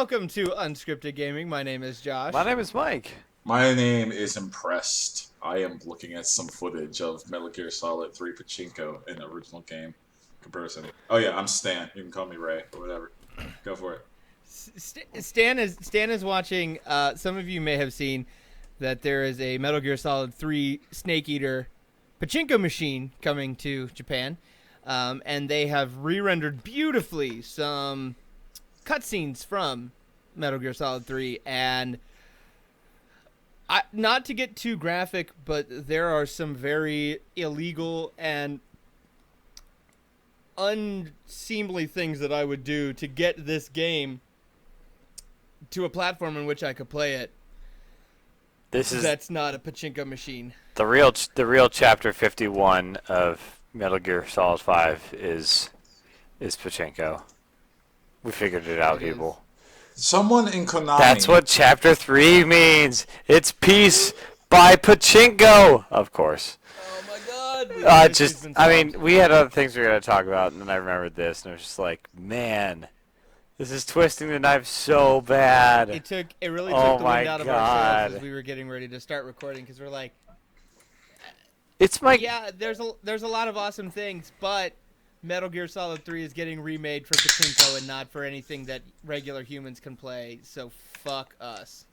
welcome to Unscripted Gaming. My name is Josh. My name is Mike. My name is Impressed. I am looking at some footage of Metal Gear Solid 3 Pachinko in the original game comparison. Oh yeah, I'm Stan. You can call me Ray or whatever. Go for it. Stan is watching. Some of you may have seen that there is a Metal Gear Solid 3 Snake Eater Pachinko machine coming to Japan, and they have re-rendered beautifully some cutscenes from Metal Gear Solid 3, and not to get too graphic, but there are some very illegal and unseemly things that I would do to get this game to a platform in which I could play it. That's not a pachinko machine. The real chapter 51 of Metal Gear Solid 5 is pachinko. We figured it out, people. Someone in Konami. That's what chapter 3 means. It's peace by pachinko, of course. Oh my god. We had other things we were going to talk about, and then I remembered this, and I was just like, man, this is twisting the knife so bad. It really took the wind out of our sails as God. we were getting ready to start recording, because we're like, There's there's a lot of awesome things, but Metal Gear Solid 3 is getting remade for pachinko and not for anything that regular humans can play, so fuck us.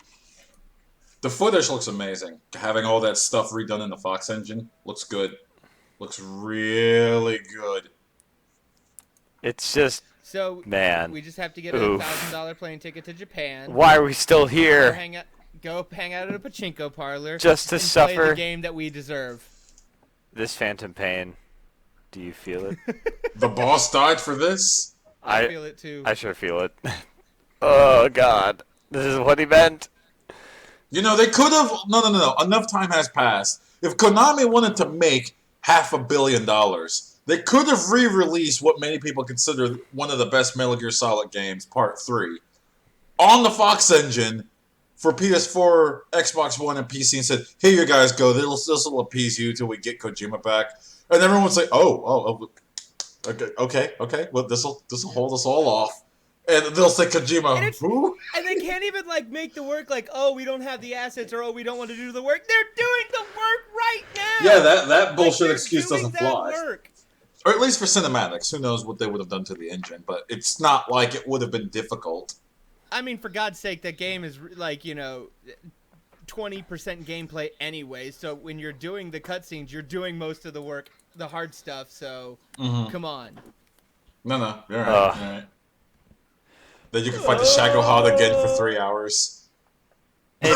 The footage looks amazing. Having all that stuff redone in the Fox engine looks good. Looks really good. It's just, So man. we just have to get a Oof. $1,000 plane ticket to Japan. Why are we still here? Go hang out at a pachinko parlor Just to and suffer play the game that we deserve. this phantom pain. Do you feel it? The boss died for this? I feel it too. I sure feel it. Oh, God. This is what he meant. You know, they could have... No. Enough time has passed. If Konami wanted to make $500 million, they could have re-released what many people consider one of the best Metal Gear Solid games, Part 3, on the Fox engine for PS4, Xbox One, and PC, and said, here you guys go, this will appease you till we get Kojima back. And everyone's like, okay, well, this will hold us all off. And they'll say Kojima, who? And they can't even make the work we don't have the assets, or we don't want to do the work. They're doing the work right now. Yeah, that bullshit excuse doesn't fly. Work. Or at least for cinematics. Who knows what they would have done to the engine, but it's not like it would have been difficult. I mean, for God's sake, that game is 20% gameplay anyway, so when you're doing the cutscenes, you're doing most of the work, the hard stuff, so come on. No, you're right. Then you can fight the Shagohod again for 3 hours. The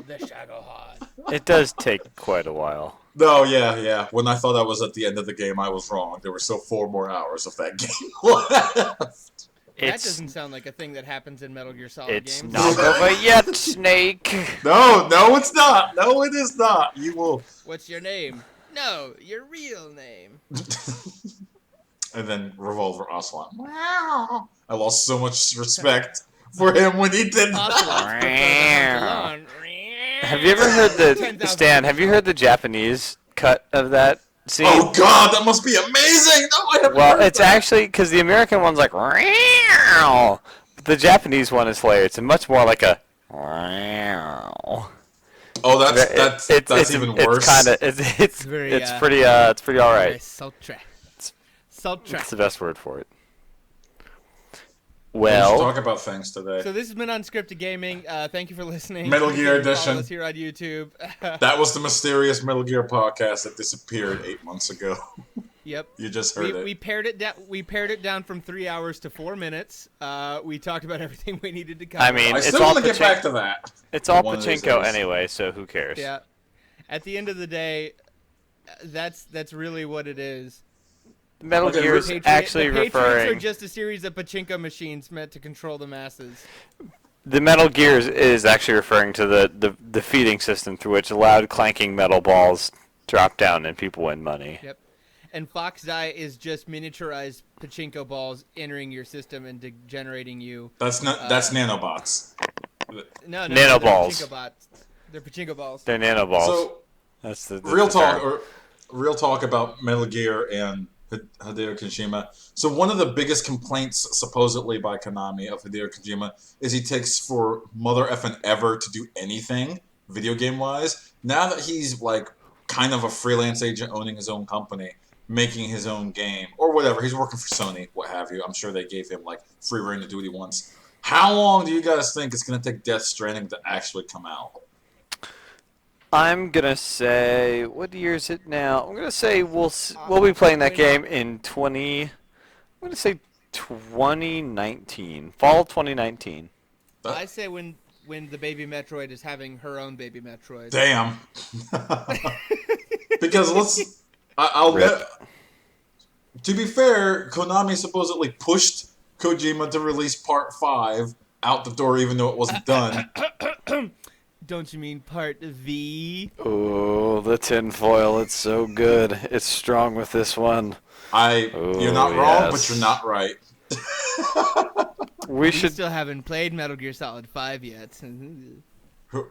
Shagohod. It does take quite a while. No, yeah. When I thought I was at the end of the game, I was wrong. There were still 4 more hours of that game left. That doesn't sound like a thing that happens in Metal Gear Solid games. It's not over yet, Snake. No, it's not. No, it is not. You will... What's your name? No, your real name. And then Revolver Ocelot. Wow. I lost so much respect for him when he did that. Have you ever heard Stan, have you heard the Japanese cut of that scene? Oh god, that must be amazing! No, I haven't heard it's that. actually, because the American one's like, but the Japanese one is hilarious. It's much more like a, oh, that's even worse. It's pretty alright. Sultry. That's the best word for it. Let's talk about things today. So this has been Unscripted Gaming. Thank you for listening. Metal Gear Edition. Follow us here on YouTube. That was the mysterious Metal Gear podcast that disappeared 8 months ago. Yep. You just heard it. We pared it down. We pared it down from 3 hours to 4 minutes. We talked about everything we needed to cover. I mean, I still want to get back to that. It's all pachinko anyway, so who cares? Yeah. At the end of the day, that's really what it is. Metal Gear is actually the Patriots referring. are just a series of pachinko machines meant to control the masses. The Metal Gear is actually referring to the feeding system through which loud clanking metal balls drop down and people win money. Yep. And Fox Die is just miniaturized pachinko balls entering your system and generating you. That's nanobots. No, nanoballs. They're pachinko balls. They're nanoballs. So that's the real term. talk about Metal Gear and Hideo Kojima. So one of the biggest complaints, supposedly by Konami, of Hideo Kojima is he takes for mother effing ever to do anything video game wise. Now that he's like kind of a freelance agent owning his own company, making his own game or whatever, he's working for Sony, what have you. I'm sure they gave him like free reign to do what he wants. How long do you guys think it's going to take Death Stranding to actually come out? I'm gonna say, what year is it now? I'm gonna say we'll be playing that game in 20. I'm gonna say 2019, fall 2019. I say when the baby Metroid is having her own baby Metroid. Damn. Because I'll Rip. bet. To be fair, Konami supposedly pushed Kojima to release Part 5 out the door, even though it wasn't done. Don't you mean Part V? Oh, the tinfoil, it's so good. It's strong with this one. You're not wrong, but you're not right. We We should... still haven't played Metal Gear Solid 5 yet.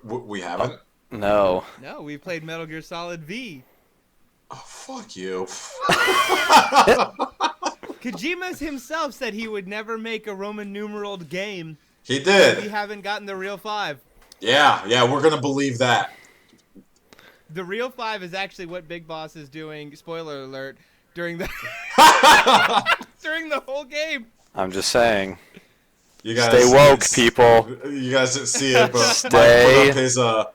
We haven't? No. No, we played Metal Gear Solid V. Oh, fuck you. Kojima's himself said he would never make a Roman numeraled game. He We did. haven't gotten the real 5. Yeah, we're going to believe that. The real 5 is actually what Big Boss is doing, spoiler alert, during the during the whole game. I'm just saying. You guys, Stay woke, people. You guys didn't see it, but Stay- Mike put up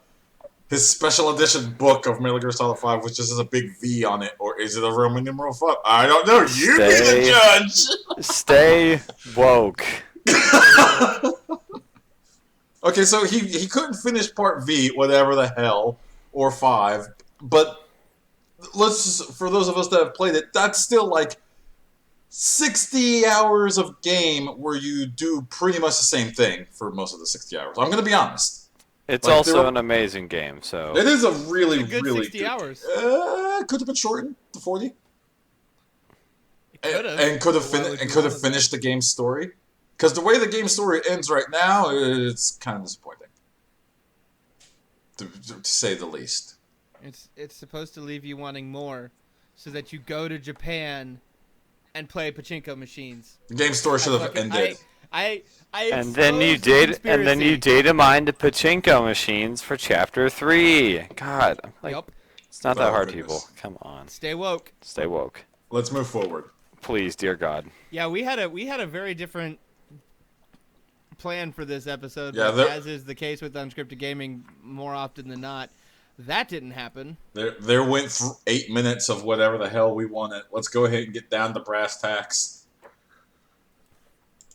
his special edition book of Metal Gear Solid 5, which just has a big V on it. Or is it a Roman numeral 5? I don't know. You be the judge. Stay woke. Okay, so he couldn't finish Part V, whatever the hell, or 5. But for those of us that have played it, that's still like 60 hours of game where you do pretty much the same thing for most of the 60 hours. I'm going to be honest. It's Like, also an amazing game, so... It is a really, It's a good really 60 hours. Could have been shortened to 40. It could've. And could have Why would you finished wanna- the game's story. Because the way the game story ends right now, it's kind of disappointing, to say the least. It's supposed to leave you wanting more, so that you go to Japan and play pachinko machines. The game story should have Fucking- ended. And then you exposed the data mined the pachinko machines for Chapter 3. God, I'm like, Yup. it's not Oh, that hard, goodness. people. Come on, Stay woke. stay woke, Let's move forward. please, dear God. Yeah, we had a very different plan for this episode. Yeah, but as is the case with unscripted gaming, more often than not, that didn't happen. There went 8 minutes of whatever the hell we wanted. Let's go ahead and get down to brass tacks.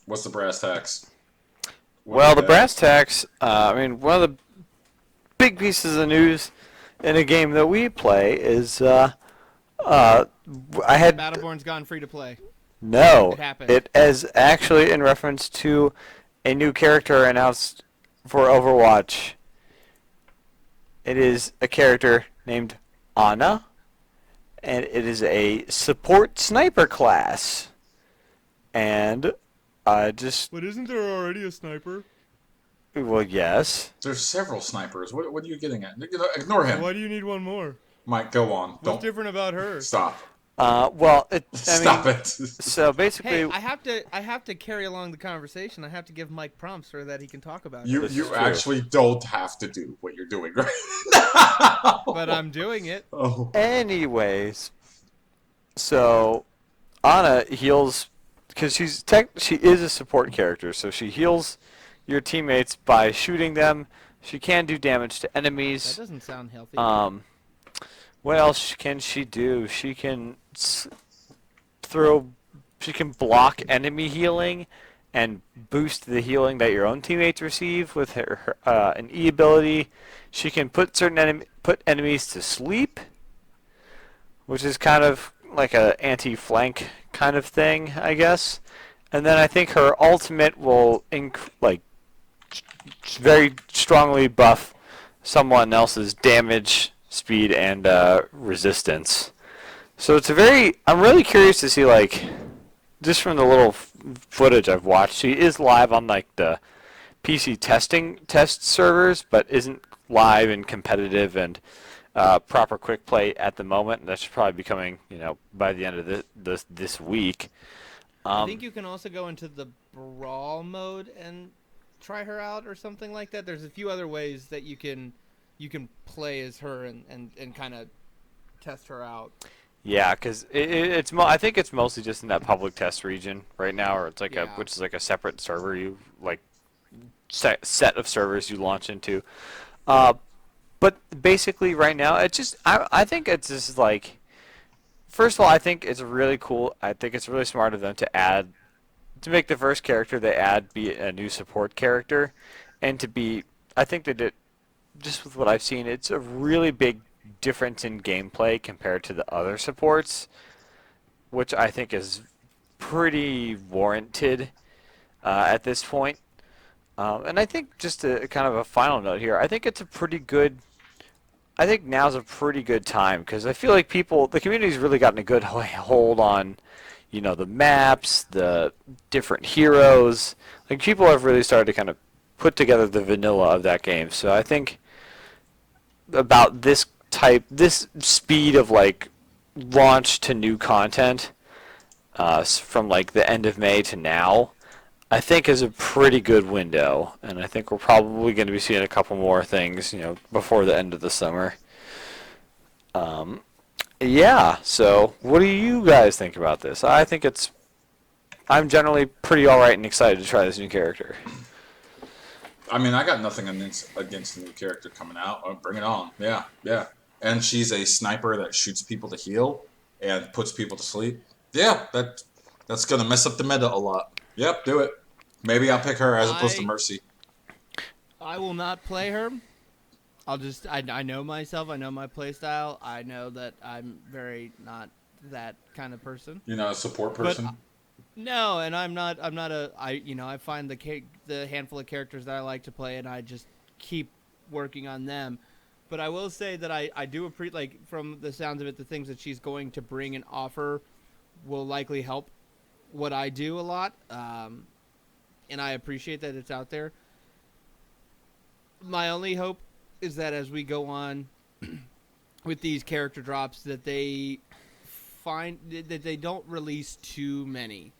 What's the brass tacks? Well, the brass tacks. One of the big pieces of news in a game that we play is I had Battleborn's gone free to play. no. It happened. It is actually in reference to a new character announced for Overwatch. It is a character named Ana, and it is a support sniper class. And I just, But isn't there already a sniper? well, yes. There's several snipers. What are you getting at? Ignore him. Why do you need one more? Mike, go on. What's Don't different about her? stop. Stop It. So basically, Hey, I have to carry along the conversation. I have to give Mike prompts so that he can talk about it. This is You true. actually don't have to do what you're doing right now. But I'm doing it. Oh. anyways, so Ana heals because she is a support character, so she heals your teammates by shooting them. She can do damage to That enemies. doesn't sound healthy. What else can she do? She can she can block enemy healing and boost the healing that your own teammates receive with her an E ability. She can put enemies to sleep, which is kind of like a anti-flank kind of thing, I guess. And then I think her ultimate will very strongly buff someone else's damage, speed, and resistance. So I'm really curious to see, just from the little footage I've watched, she is live on the PC test servers, but isn't live and competitive, and proper quick play at the moment. That should probably be coming, by the end of this week. I think you can also go into the brawl mode and try her out or something like that. There's a few other ways that you can play as her and kind of test her out. Yeah, because I think it's mostly just in that public test region right now, or it's like which is like a separate server you like set of servers you launch into. But basically right now it's just I think it's just like, first of all, I think it's really cool. I think it's really smart of them to make the first character they add be a new support character, and I think they did, just with what I've seen, it's a really big difference in gameplay compared to the other supports, which I think is pretty warranted at this point. And I think just a kind of a final note here, I think now's a pretty good time, because I feel like the community's really gotten a good hold on, the maps, the different heroes. Like, people have really started to kind of put together the vanilla of that game. So I think about this speed of like launch to new content from like the end of May to now, I think is a pretty good window, and I think we're probably going to be seeing a couple more things, before the end of the summer. Yeah, so what do you guys think about this? I'm generally pretty alright and excited to try this new character. I mean, I got nothing against the new character coming out. Oh, bring it on. Yeah, yeah. And she's a sniper that shoots people to heal and puts people to sleep. Yeah, that's going to mess up the meta a lot. Yep, do it. Maybe I'll pick her as opposed to Mercy. I will not play her. I know myself. I know my playstyle. I know that I'm very not that kind of person. You're not a support person? No, and I'm not I find the handful of characters that I like to play, and I just keep working on them. But I will say that I do appreciate, like, from the sounds of it, the things that she's going to bring and offer will likely help what I do a lot. And I appreciate that it's out there. My only hope is that as we go on with these character drops, that they don't release too many.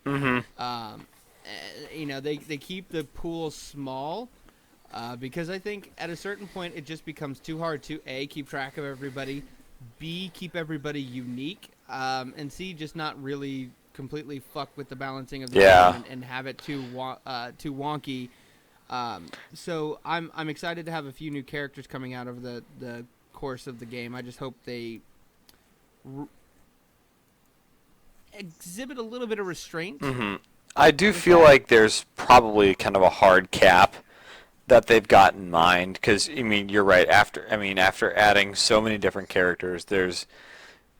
Mm-hmm. They keep the pool small, because I think at a certain point it just becomes too hard to A, keep track of everybody, B, keep everybody unique, and C, just not really completely fuck with the balancing of the game and have it too wonky. So I'm excited to have a few new characters coming out over the course of the game. I just hope they exhibit a little bit of restraint. Mm-hmm. I do feel like there's probably kind of a hard cap that they've got in mind, because you're right. After adding so many different characters,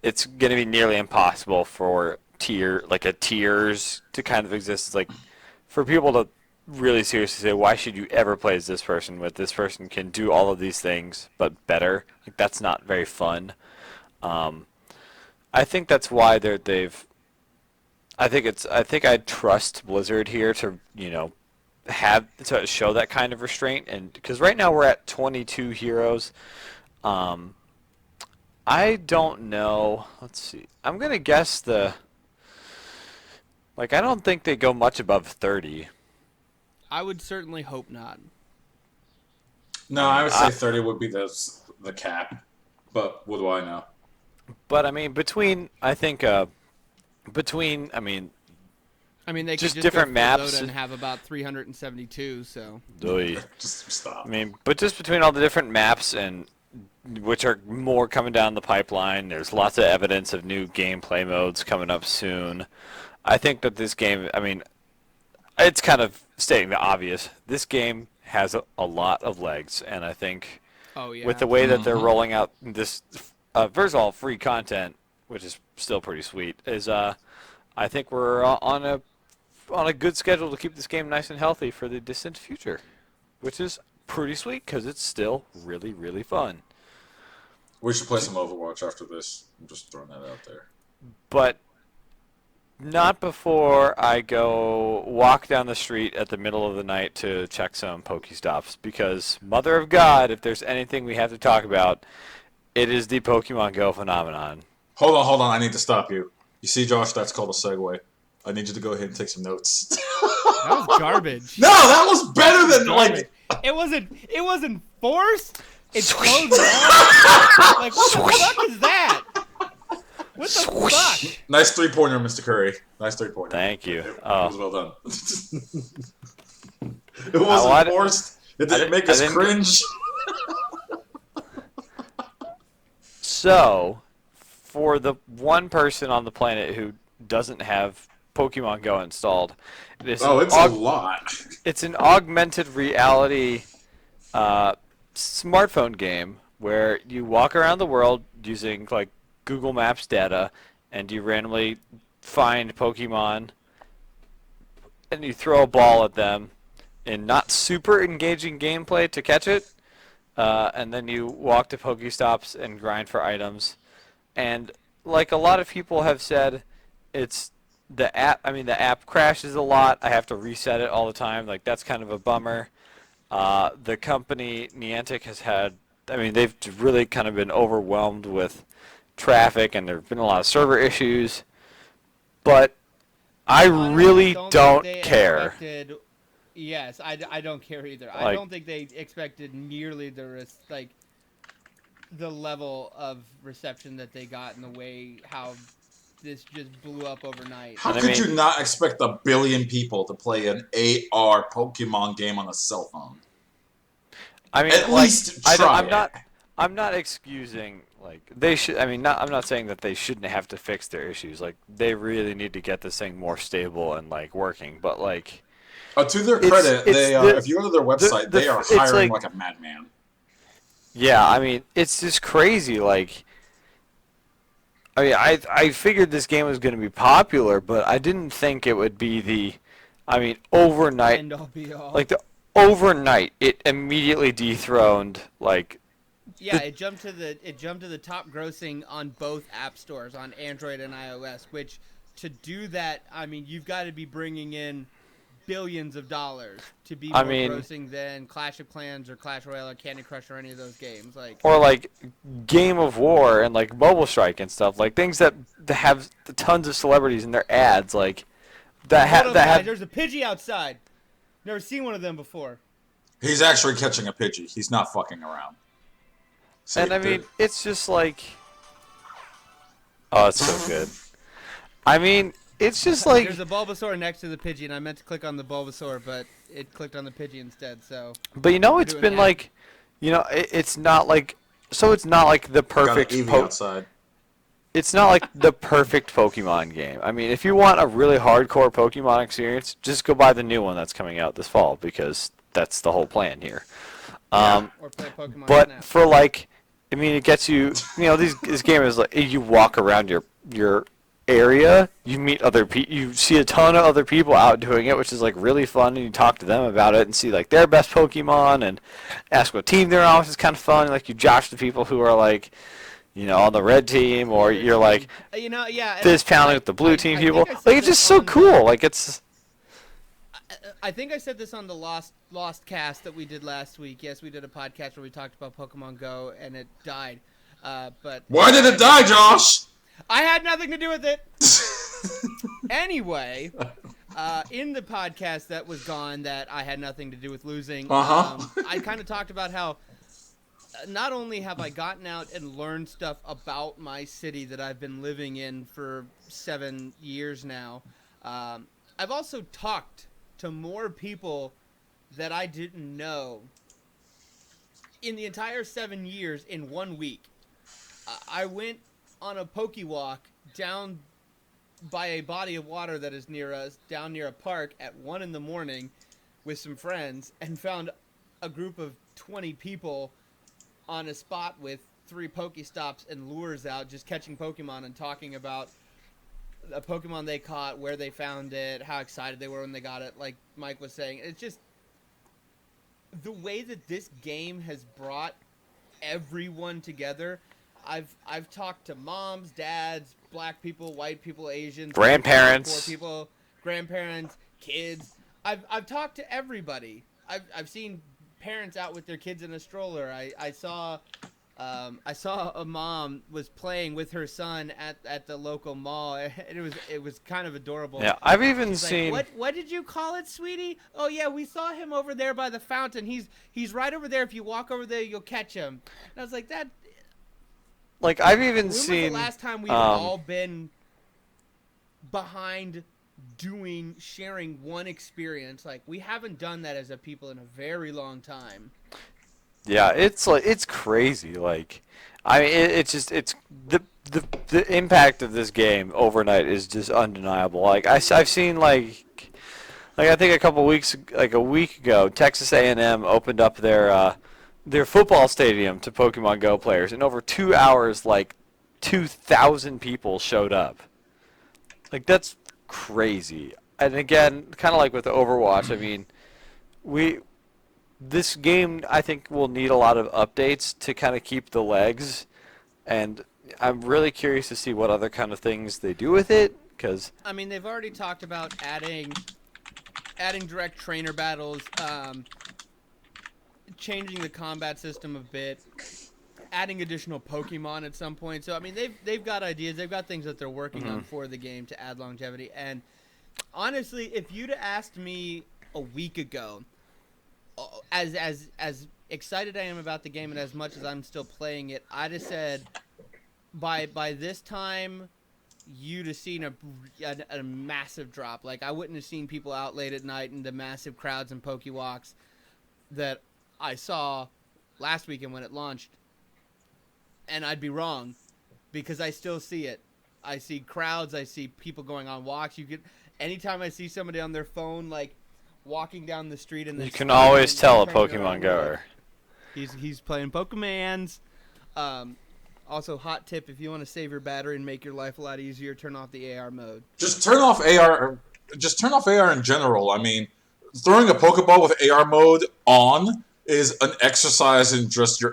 it's going to be nearly impossible for tiers to kind of exist. It's like, for people to really seriously say, why should you ever play as this person, when this person can do all of these things but better? Like, that's not very fun. I think that's why they've. I think I trust Blizzard here to to show that kind of restraint, and because right now we're at 22 heroes. I don't know. Let's see. I'm gonna guess I don't think they go much above 30. I would certainly hope not. No, I would say 30 would be the cap, but what do I know? But between they just could different go maps and have about 372. So Just stop. But just between all the different maps, and which are more coming down the pipeline, there's lots of evidence of new gameplay modes coming up soon. I think that this game, it's kind of stating the obvious. This game has a lot of legs, and I think with the way that they're rolling out this, first of all, free content, which is still pretty sweet, is I think we're on a good schedule to keep this game nice and healthy for the distant future, which is pretty sweet because it's still really, really fun. We should play some Overwatch after this. I'm just throwing that out there. But Not before I go walk down the street at the middle of the night to check some Pokestops, because Mother of God, if there's anything we have to talk about, it is the Pokemon Go phenomenon. Hold on. I need to stop you. You see, Josh, that's called a segue. I need you to go ahead and take some notes. That was garbage. No, that was better than Garbage. like. It wasn't forced. It's closed down. Like what the fuck is that? What the fuck? Nice 3-pointer, Mr. Curry. Nice 3-pointer. Thank you. It was well done. It wasn't forced. It didn't make us cringe. So, for the one person on the planet who doesn't have Pokemon Go installed, it's a lot. It's an augmented reality smartphone game where you walk around the world using like Google Maps data, and you randomly find Pokemon, and you throw a ball at them in not super engaging gameplay to catch it, and then you walk to Pokestops and grind for items. And like a lot of people have said, it's the app. I mean, the app crashes a lot. I have to reset it all the time. Like that's kind of a bummer. The company Niantic has had. I mean, they've really kind of been overwhelmed with traffic, and there have been a lot of server issues. But I really don't care. Yes, I don't care either. Like, I don't think they expected nearly the level of reception that they got in the way how this just blew up overnight. How could you not expect 1 billion people to play an AR Pokemon game on a cell phone? I mean, at least try it. I'm not excusing like they should. I mean, I'm not saying that they shouldn't have to fix their issues. Like they really need to get this thing more stable and like working. But like, to their credit, if you go to their website, they are hiring like a madman. Yeah, I mean, it's just crazy. Like, I mean, I figured this game was going to be popular, but I didn't think it would be overnight. End all be all. Like the overnight, it immediately dethroned like. Yeah, it jumped to the top grossing on both app stores, on Android and iOS. Which, to do that, I mean, you've got to be bringing in billions of dollars to be more grossing than Clash of Clans or Clash Royale or Candy Crush or any of those games. Or like Game of War and like Mobile Strike and stuff, like things that have tons of celebrities in their ads, like guys, there's a Pidgey outside. Never seen one of them before. He's actually catching a Pidgey. He's not fucking around. See, and I mean, it's just like, oh, it's so good. I mean, it's just like there's a Bulbasaur next to the Pidgey, and I meant to click on the Bulbasaur, but it clicked on the Pidgey instead. So. But it's been like, it's not like it's not like the perfect. Outside. It's not like the perfect Pokemon game. I mean, if you want a really hardcore Pokemon experience, just go buy the new one that's coming out this fall, because that's the whole plan here. Or play Pokemon but Snap. for like, I mean, it gets you. This game is like you walk around your area, you meet other people, you see a ton of other people out doing it, which is like really fun, and you talk to them about it and see like their best Pokemon and ask what team they're on, which is kind of fun. Like you josh the people who are like, on the red team, or you're like, fist pounding with the blue team people. Like it's just so cool. Like it's. I think I said this on the Lost cast that we did last week. Yes, we did a podcast where we talked about Pokemon Go, and it died. But why did it die, Josh? I had nothing to do with it. Anyway, in the podcast that was gone, that I had nothing to do with losing, I kind of talked about how not only have I gotten out and learned stuff about my city that I've been living in for 7 years now, I've also talked to more people that I didn't know in the entire 7 years in 1 week. I went on a Pokewalk down by a body of water that is near us, down near a park at 1 in the morning with some friends, and found a group of 20 people on a spot with 3 Pokestops and lures out, just catching Pokemon and talking about a Pokemon they caught, where they found it, how excited they were when they got it. Like Mike was saying, it's just the way that this game has brought everyone together. I've talked to moms, dads, black people, white people, Asians, grandparents, poor people, grandparents, kids. I've talked to everybody. I've seen parents out with their kids in a stroller. I saw a mom was playing with her son at the local mall. And it was kind of adorable. Yeah, I've even She's seen. like, what did you call it, sweetie? Oh yeah, we saw him over there by the fountain. He's right over there. If you walk over there, you'll catch him. And I was like, that. Like I've even When seen. was the last time we've all been behind sharing one experience? Like, we haven't done that as a people in a very long time. Yeah, it's crazy. Like, I mean, it's the impact of this game overnight is just undeniable. Like I've seen like I think a week ago, Texas A&M opened up their football stadium to Pokemon Go players. In over 2 hours, like 2,000 people showed up. Like, that's crazy. And again, kind of like with the Overwatch, I mean, this game, I think, will need a lot of updates to kind of keep the legs. And I'm really curious to see what other kind of things they do with it. Because I mean, they've already talked about adding direct trainer battles, changing the combat system a bit, adding additional Pokemon at some point. So I mean, they've got ideas, they've got things that they're working on for the game to add longevity. And honestly, if you'd asked me a week ago, as excited I am about the game and as much as I'm still playing it, I'd have said by this time you'd have seen a massive drop. Like, I wouldn't have seen people out late at night in the massive crowds and Pokewalks that I saw last weekend when it launched. And I'd be wrong, because I still see it. I see crowds, I see people going on walks. Anytime I see somebody on their phone, like, walking down the street and you can always tell a Pokemon goer. He's playing Pokemans. Also, hot tip: if you want to save your battery and make your life a lot easier, turn off the AR mode. Just turn off AR. Just turn off AR in general. I mean, throwing a Pokeball with AR mode on is an exercise in just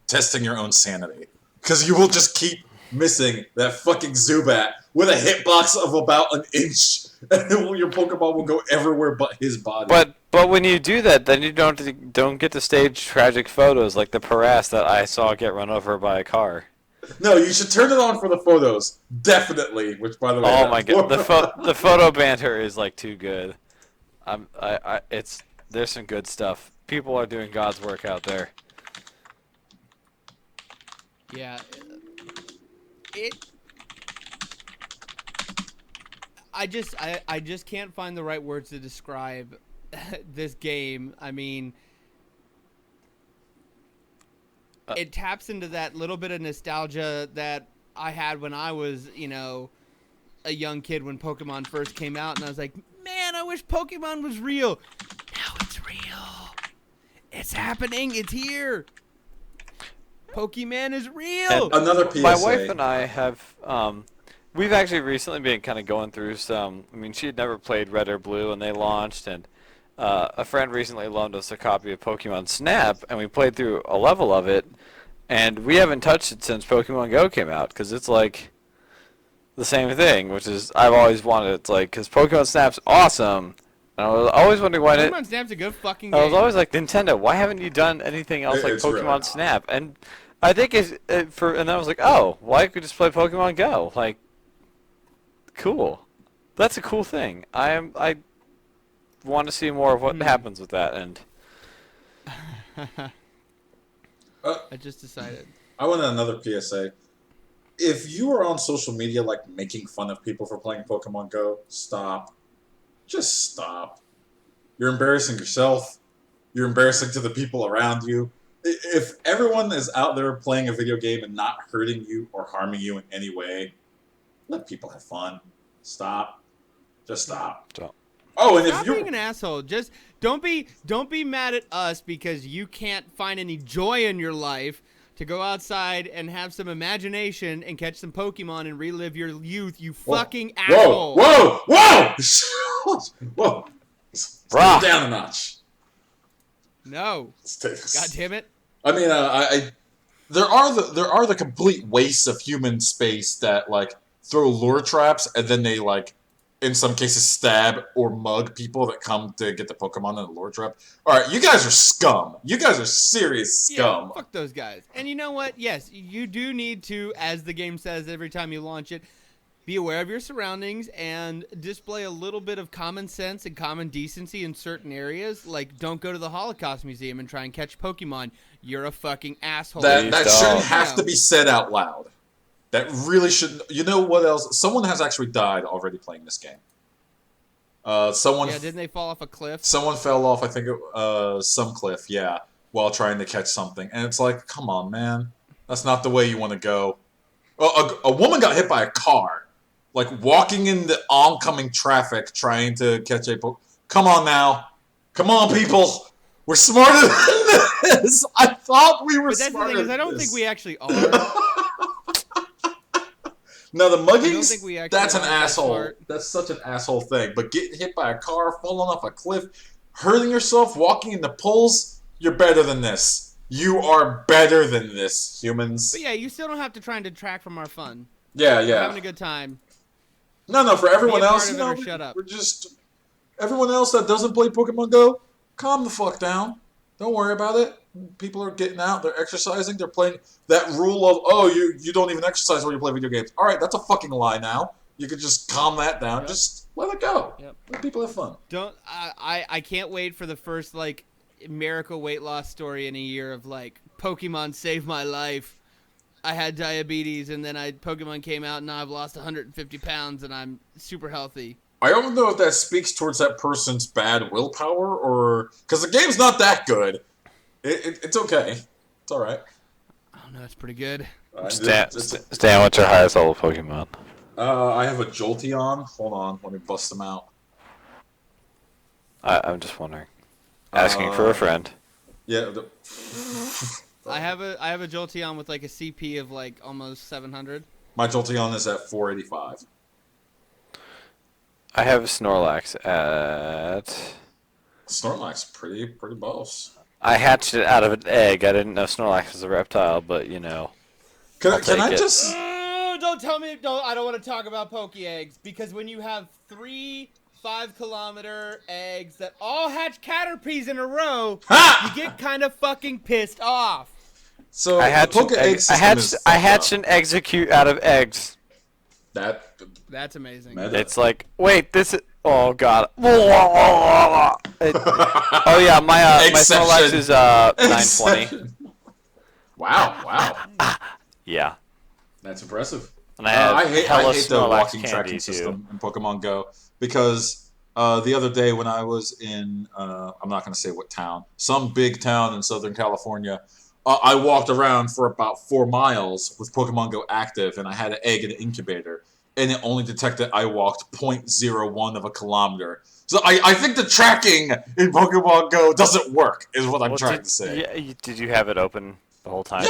testing your own sanity, because you will just keep missing that fucking Zubat with a hitbox of about an inch, and your Pokeball will go everywhere but his body. But when you do that, then you don't get to stage tragic photos like the Paras that I saw get run over by a car. No, you should turn it on for the photos, definitely. Which, by the way, oh my god, the photo banter is like too good. There's some good stuff. People are doing God's work out there. Yeah. I just can't find the right words to describe this game. I mean, it taps into that little bit of nostalgia that I had when I was, a young kid when Pokemon first came out, and I was like, man, I wish Pokemon was real. Now it's real. It's happening. It's here. Pokemon is real. And another PSA. My wife and I have, we've actually recently been kind of going through some. I mean, she had never played Red or Blue when they launched, and a friend recently loaned us a copy of Pokemon Snap, and we played through a level of it, and we haven't touched it since Pokemon Go came out, because it's like the same thing, which is I've always wanted. It's like, because Pokemon Snap's awesome. And I was always wondering why Pokemon Snap's a good fucking game. I was always like, Nintendo, why haven't you done anything else like Pokemon really Snap? And I think and I was like, oh, why could we just play Pokemon Go? Like, cool. That's a cool thing. I want to see more of what happens with that. And I just decided. I want another PSA. If you are on social media, like, making fun of people for playing Pokemon Go, stop. Just stop. You're embarrassing yourself. You're embarrassing to the people around you. If everyone is out there playing a video game and not hurting you or harming you in any way, let people have fun. Stop. Just stop. Stop. Oh, and Stop if you're being an asshole. Just don't be mad at us because you can't find any joy in your life to go outside and have some imagination and catch some Pokemon and relive your youth, you fucking asshole. Whoa! Whoa! Take it down a notch. No. God damn it. I mean, there are the complete wastes of human space that, like, throw lure traps, and then they, like, in some cases stab or mug people that come to get the Pokemon in the lure trap. Alright, you guys are scum. You guys are serious scum. Yeah, fuck those guys. And you know what? Yes, you do need to, as the game says every time you launch it, be aware of your surroundings and display a little bit of common sense and common decency in certain areas. Like, don't go to the Holocaust Museum and try and catch Pokemon. You're a fucking asshole. That shouldn't have to be said out loud. That really shouldn't. You know what else? Someone has actually died already playing this game. Someone. Yeah, didn't they fall off a cliff? Someone fell off, I think, some cliff, yeah, while trying to catch something. And it's like, come on, man. That's not the way you want to go. A woman got hit by a car. Like, walking in the oncoming traffic trying to catch a Pokemon. Come on now. Come on, people. We're smarter than this. I thought we were But that's smarter the thing is, I don't think we actually are. No, the I don't muggings, think we actually that's an are that asshole. smart. That's such an asshole thing. But getting hit by a car, falling off a cliff, hurting yourself, walking into pools, you're better than this. You are better than this, humans. But yeah, you still don't have to try and detract from our fun. Yeah, We're yeah. having a good time. No, for everyone Be a part else, of you it know, or shut up. we're just... Everyone else that doesn't play Pokemon Go, calm the fuck down. Don't worry about it. People are getting out, they're exercising, they're playing... That rule of, oh, you don't even exercise when you play video games. Alright, that's a fucking lie now. You could just calm that down. Yep. Just let it go. Yep. Let people have fun. I can't wait for the first, like, miracle weight loss story in a year of, like, Pokemon saved my life. I had diabetes, and then Pokemon came out, and now I've lost 150 pounds, and I'm super healthy. I don't know if that speaks towards that person's bad willpower, or... Because the game's not that good. It's okay. It's alright. Oh, no, it's pretty good. Stan, what's your highest level Pokemon? I have a Jolteon. Hold on, let me bust them out. I'm just wondering. Asking for a friend. Yeah. I have a Jolteon with, like, a CP of, like, almost 700. My Jolteon is at 485. I have a Snorlax at... Snorlax, pretty boss. I hatched it out of an egg. I didn't know Snorlax was a reptile, but, you know. Can take I it. just... Don't tell me. I don't want to talk about Poke eggs, because when you have 3 5-kilometer eggs that all hatch Caterpies in a row, Ha! you get kind of fucking pissed off. So, I hatched, the Poke egg system is I fucked hatched up. an execute out of eggs. That's amazing. Meta. It's like, wait, this is... Oh, God. Oh, yeah, my Snorlax is 920. Wow. Yeah. That's impressive. And I hate the Snorlax walking candy, tracking too. system in Pokemon Go, because the other day when I was in, I'm not going to say what town, some big town in Southern California, I walked around for about 4 miles with Pokemon Go active, and I had an egg in an incubator, and it only detected I walked 0.01 of a kilometer. So I think the tracking in Pokemon Go doesn't work, is what I'm trying to say. Yeah, did you have it open the whole time?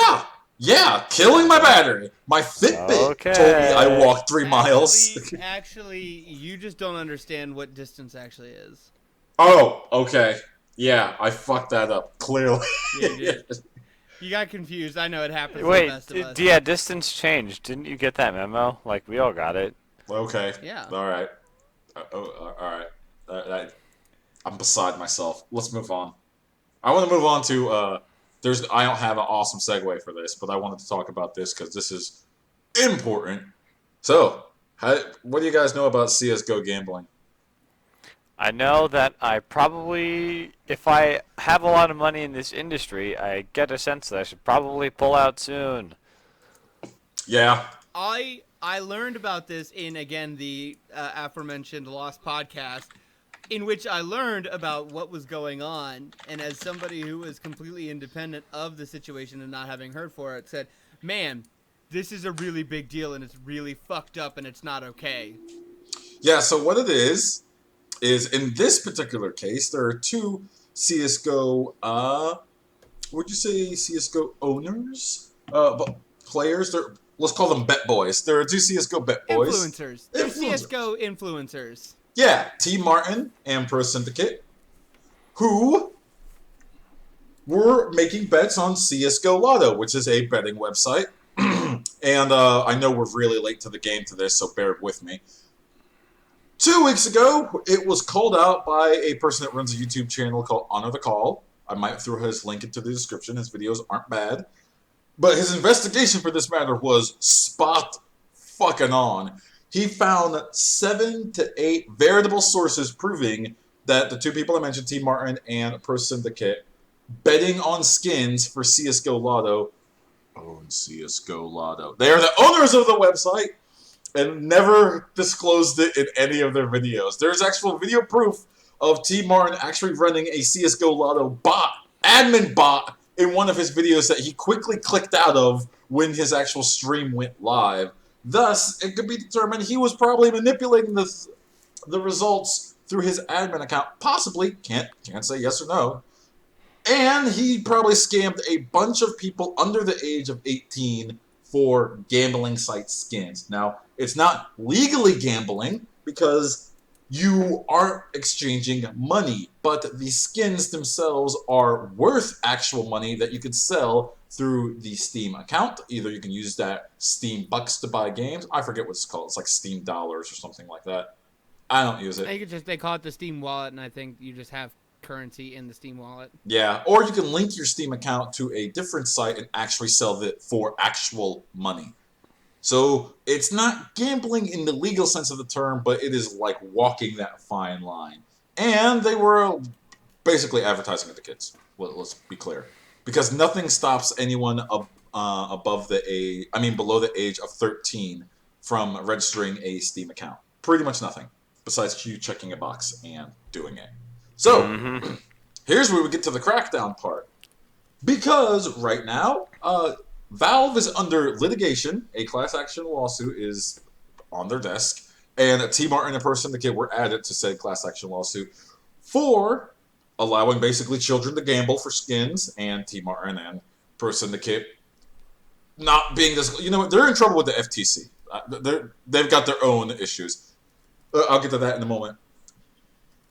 Yeah, killing my battery. My Fitbit told me I walked 3 miles. Actually, you just don't understand what distance actually is. Oh, okay. Yeah, I fucked that up, clearly. Yeah, you did. You got confused. I know it happens to the Wait, best of us. yeah, distance changed. Didn't you get that memo? Like, we all got it. Okay. Yeah. All right. All right. I'm beside myself. Let's move on. I want to move on to I don't have an awesome segue for this, but I wanted to talk about this because this is important. So, what do you guys know about CS:GO gambling? I know that I probably, if I have a lot of money in this industry, I get a sense that I should probably pull out soon. Yeah. I learned about this in, again, the aforementioned Lost podcast, in which I learned about what was going on, and as somebody who was completely independent of the situation and not having heard for it, said, man, this is a really big deal, and it's really fucked up, and it's not okay. Yeah, so what it is in this particular case, there are 2 CS:GO, would you say CS:GO owners? Players, let's call them bet boys. There are 2 CS:GO bet boys. Influencers. They're CS:GO influencers. Yeah, T. Martin and Pro Syndicate, who were making bets on CS:GO Lotto, which is a betting website. And I know we're really late to the game to this, so bear with me. 2 weeks ago, it was called out by a person that runs a YouTube channel called Honor the Call. I might throw his link into the description. His videos aren't bad. But his investigation for this matter was spot fucking on. He found 7 to 8 veritable sources proving that the two people I mentioned, T. Martin and Pro Syndicate, betting on skins for CSGO Lotto, own CSGO Lotto. They are the owners of the website and never disclosed it in any of their videos. There's actual video proof of T. Martin actually running a CSGO Lotto bot, admin bot, in one of his videos that he quickly clicked out of when his actual stream went live. Thus, it could be determined he was probably manipulating the results through his admin account. Possibly, can't say yes or no. And he probably scammed a bunch of people under the age of 18 for gambling site skins. Now, it's not legally gambling because you aren't exchanging money, but the skins themselves are worth actual money that you could sell through the Steam account. Either you can use that Steam Bucks to buy games. I forget what it's called. It's like Steam Dollars or something like that. I don't use it. I think they call it the Steam Wallet, and I think you just have currency in the Steam Wallet. Yeah, or you can link your Steam account to a different site and actually sell it for actual money. So it's not gambling in the legal sense of the term, but it is like walking that fine line. And they were basically advertising at the kids. Well, let's be clear, because nothing stops anyone below the age of 13 from registering a Steam account. Pretty much nothing, besides you checking a box and doing it. So here's where we get to the crackdown part, because right now, Valve is under litigation. A class action lawsuit is on their desk, and T. Martin and Pro Syndicate were added to said class action lawsuit for allowing basically children to gamble for skins, and T. Martin and Pro Syndicate not being this. You know what? They're in trouble with the FTC. They've got their own issues. I'll get to that in a moment.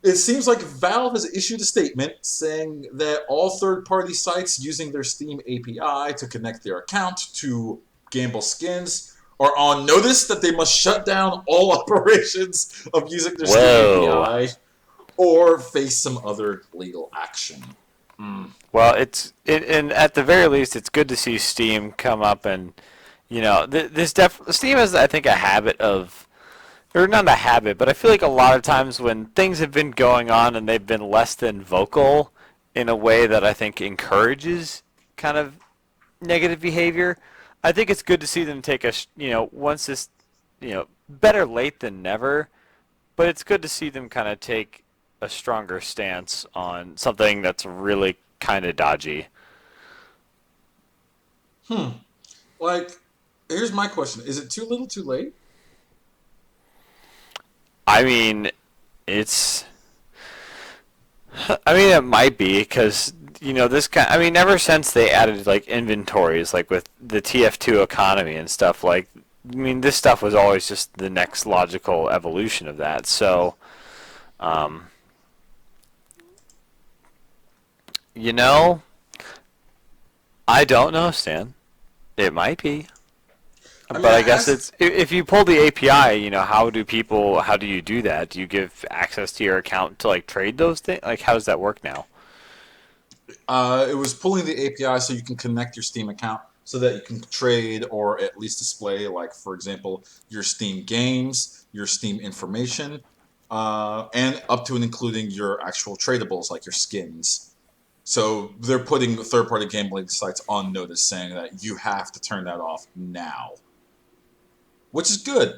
It seems like Valve has issued a statement saying that all third-party sites using their Steam API to connect their account to gamble skins are on notice that they must shut down all operations of using their Steam API or face some other legal action. Well, and at the very least, it's good to see Steam come up and, Steam has, I think, a habit of, or not a habit, but I feel like a lot of times when things have been going on and they've been less than vocal in a way that I think encourages kind of negative behavior, I think it's good to see them take once this, better late than never, but it's good to see them kind of take a stronger stance on something that's really kind of dodgy. Like, here's my question. Is it too little too late? I mean, it might be because, ever since they added, like, inventories, like, with the TF2 economy and stuff, like, this stuff was always just the next logical evolution of that. So, I don't know, Stan. It might be. But I guess it's, if you pull the API, how do you do that? Do you give access to your account to, like, trade those things? Like, how does that work now? It was pulling the API so you can connect your Steam account so that you can trade or at least display, like, for example, your Steam games, your Steam information, and up to and including your actual tradables, like your skins. So they're putting third-party gambling sites on notice saying that you have to turn that off now. Which is good.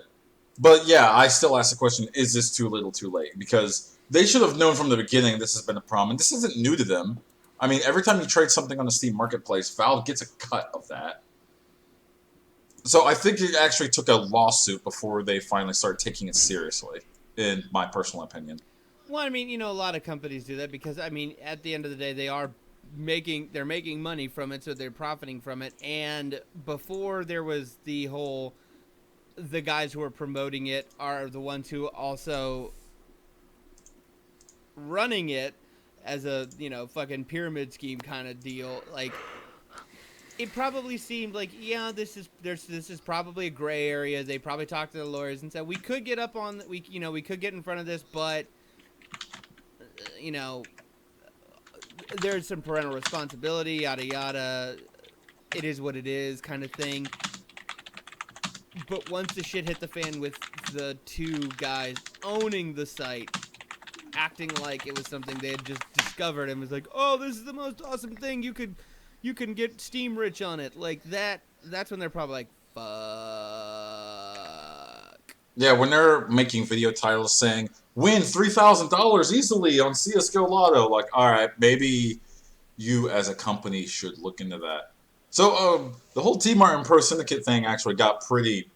But yeah, I still ask the question, is this too little too late? Because they should have known from the beginning this has been a problem. And this isn't new to them. I mean, every time you trade something on the Steam Marketplace, Valve gets a cut of that. So I think it actually took a lawsuit before they finally started taking it seriously, in my personal opinion. Well, a lot of companies do that because, at the end of the day, they're making money from it, so they're profiting from it. And before there was the guys who are promoting it are the ones who also running it as a, fucking pyramid scheme kind of deal. Like, it probably seemed like, yeah, this is probably a gray area. They probably talked to the lawyers and said we could get up on we could get in front of this, but you know, there's some parental responsibility, yada yada. It is what it is, kind of thing. But once the shit hit the fan with the two guys owning the site, acting like it was something they had just discovered and was like, oh, this is the most awesome thing, you can get Steam rich on it, like that's when they're probably like, fuck. Yeah, when they're making video titles saying win $3,000 easily on CS:GO Lotto, like, all right, maybe you as a company should look into that. So the whole T Martin Pro Syndicate thing actually got pretty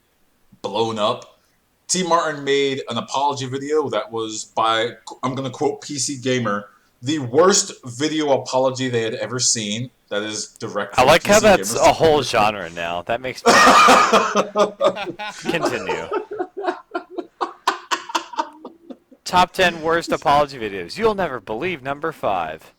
blown up. T Martin made an apology video that was by, I'm going to quote PC Gamer, the worst video apology they had ever seen. That is direct. I like PC how that's Gamer. a whole genre now. That makes me continue. Top 10 worst apology videos. You'll never believe number 5.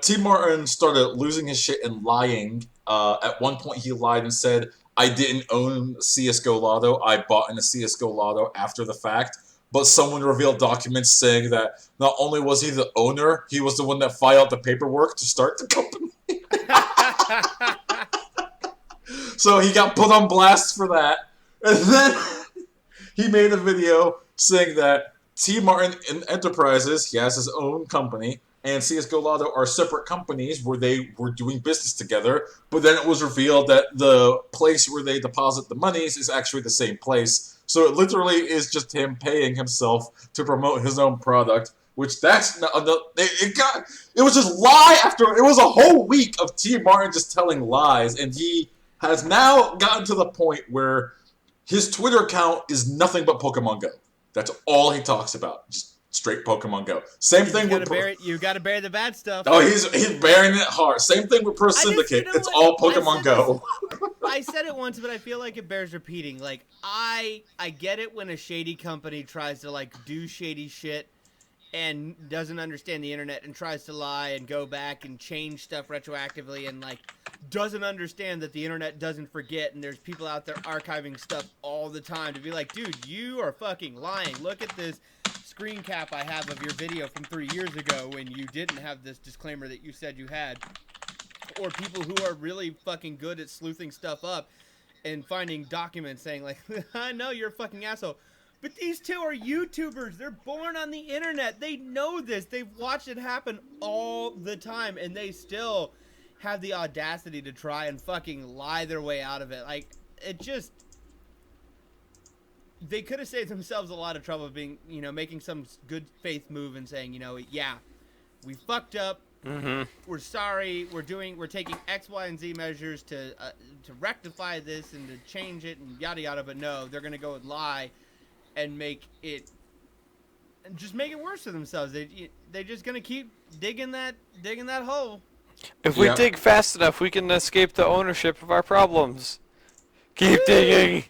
T Martin started losing his shit and lying. At one point, he lied and said, I didn't own CS:GO Lotto. I bought in a CS:GO Lotto after the fact. But someone revealed documents saying that not only was he the owner, he was the one that filed the paperwork to start the company. So he got put on blast for that. And then he made a video saying that T Martin Enterprises, he has his own company, and CS:GO Lotto are separate companies where they were doing business together, but then it was revealed that the place where they deposit the monies is actually the same place. So it literally is just him paying himself to promote his own product, which that's not, it was just lie after, it was a whole week of T Martin just telling lies, and he has now gotten to the point where his Twitter account is nothing but PokemonGO. That's all he talks about. Just straight Pokemon Go. Same thing with you gotta bury the bad stuff. Oh, he's burying it hard. Same thing with Pro Syndicate. It's all Pokemon Go. I said it once, but I feel like it bears repeating. Like I get it when a shady company tries to like do shady shit and doesn't understand the internet and tries to lie and go back and change stuff retroactively and like doesn't understand that the internet doesn't forget and there's people out there archiving stuff all the time to be like, dude, you are fucking lying. Look at this screen cap I have of your video from 3 years ago when you didn't have this disclaimer that you said you had. Or people who are really fucking good at sleuthing stuff up and finding documents saying like, I know you're a fucking asshole. But these two are YouTubers. They're born on the internet. They know this. They've watched it happen all the time, and they still have the audacity to try and fucking lie their way out of it. Like, it just... They could have saved themselves a lot of trouble being, making some good faith move and saying, yeah, we fucked up. Mm-hmm. We're sorry. We're taking X, Y, and Z measures to rectify this and to change it and yada yada. But no, they're gonna go and lie and make it worse for themselves. They're just gonna keep digging that hole. If we dig fast enough, we can escape the ownership of our problems. Keep digging.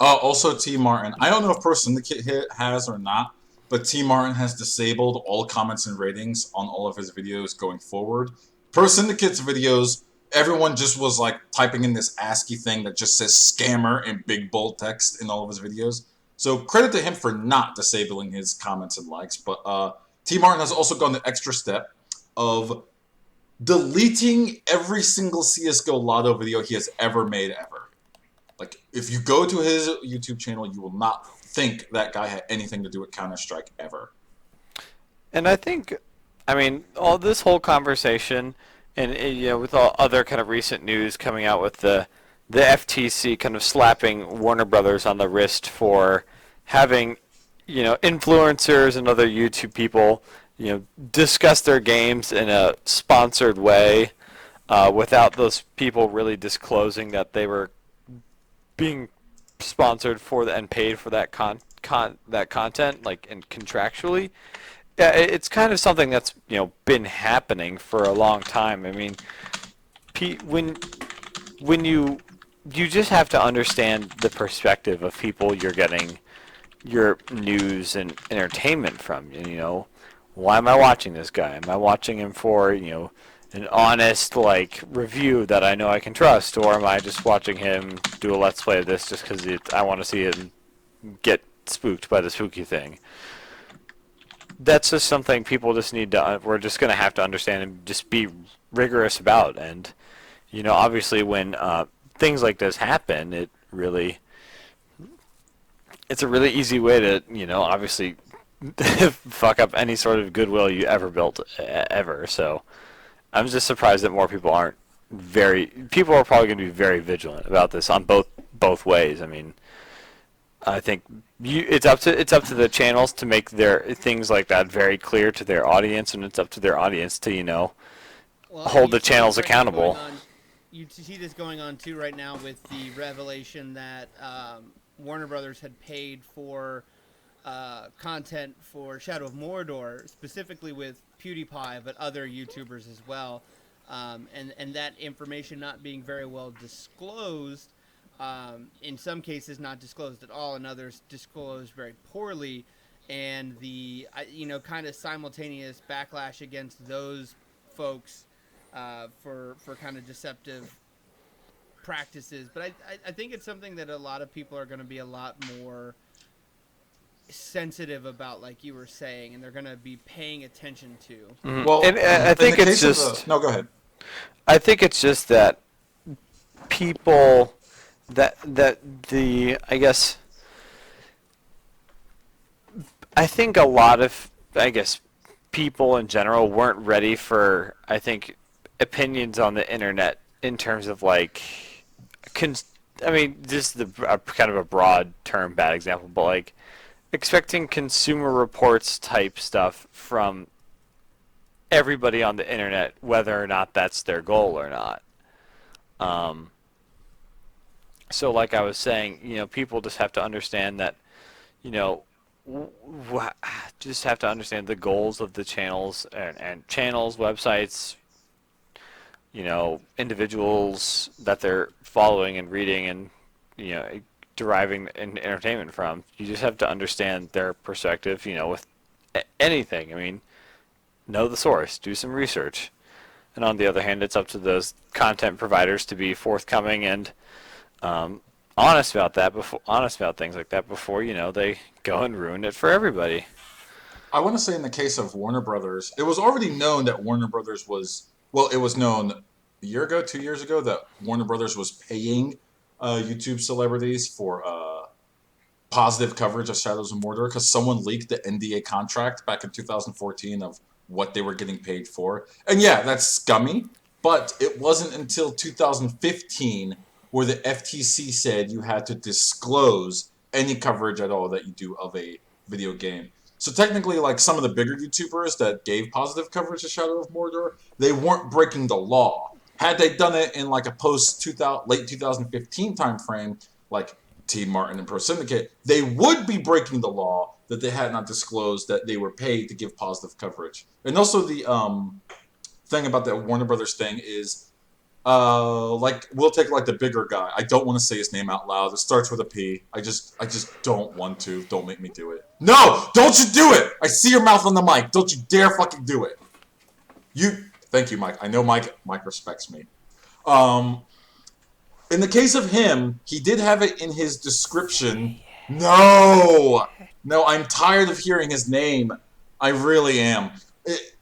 Also, T Martin. I don't know if Pro Syndicate has or not, but T Martin has disabled all comments and ratings on all of his videos going forward. Pro Syndicate's videos, everyone just was like typing in this ASCII thing that just says scammer in big bold text in all of his videos. So credit to him for not disabling his comments and likes. But T Martin has also gone the extra step of deleting every single CS:GO Lotto video he has ever made ever. Like, if you go to his YouTube channel, you will not think that guy had anything to do with Counter-Strike ever. And I think, all this whole conversation, and with all other kind of recent news coming out with the FTC kind of slapping Warner Brothers on the wrist for having, influencers and other YouTube people, discuss their games in a sponsored way, without those people really disclosing that they were being sponsored for and paid for that that content, like, and contractually. Yeah, it's kind of something that's been happening for a long time. I mean, when you just have to understand the perspective of people you're getting your news and entertainment from. Why am I watching this guy? Am I watching him for an honest like review that I know I can trust, or am I just watching him do a let's play of this just because I want to see him get spooked by the spooky thing? That's just something people just need to. We're just gonna have to understand and just be rigorous about. And obviously, when things like this happen, it's a really easy way to obviously fuck up any sort of goodwill you ever built ever. So I'm just surprised that more people aren't people are probably going to be very vigilant about this on both ways. I mean, I think it's up to the channels to make their things like that very clear to their audience, and it's up to their audience to hold the channels accountable. You see this going on too right now with the revelation that Warner Brothers had paid for content for Shadow of Mordor, specifically with PewDiePie, but other YouTubers as well, and that information not being very well disclosed. In some cases, not disclosed at all, and others disclosed very poorly, and the kind of simultaneous backlash against those folks for kind of deceptive practices. But I think it's something that a lot of people are going to be a lot more sensitive about, like you were saying, and they're going to be paying attention to. Mm-hmm. Well, and I think it's just no. Go ahead. I think it's just that people I think a lot of people in general weren't ready for opinions on the internet in terms of just kind of a broad term, bad example, but expecting Consumer Reports type stuff from everybody on the internet, whether or not that's their goal or not. So like I was saying, people just have to understand that, just have to understand the goals of the channels and channels, websites, individuals that they're following and reading and, deriving entertainment from. You just have to understand their perspective, with anything. I mean, know the source, do some research. And on the other hand, it's up to those content providers to be forthcoming and honest about things like that before they go and ruin it for everybody. I want to say in the case of Warner Brothers, it was already known that Warner Brothers it was known a year ago, 2 years ago, that Warner Brothers was paying YouTube celebrities for positive coverage of Shadows of Mordor because someone leaked the NDA contract back in 2014 of what they were getting paid for. And yeah, that's scummy, but it wasn't until 2015 where the FTC said you had to disclose any coverage at all that you do of a video game. So technically, some of the bigger YouTubers that gave positive coverage of Shadow of Mordor, they weren't breaking the law. Had they done it in a late 2015 timeframe, like T. Martin and Pro Syndicate, they would be breaking the law that they had not disclosed that they were paid to give positive coverage. And also the thing about the Warner Brothers thing is, we'll take the bigger guy. I don't want to say his name out loud. It starts with a P. I just don't want to. Don't make me do it. No! Don't you do it! I see your mouth on the mic. Don't you dare fucking do it. Thank you, Mike. I know Mike respects me. In the case of him, he did have it in his description. No, I'm tired of hearing his name. I really am.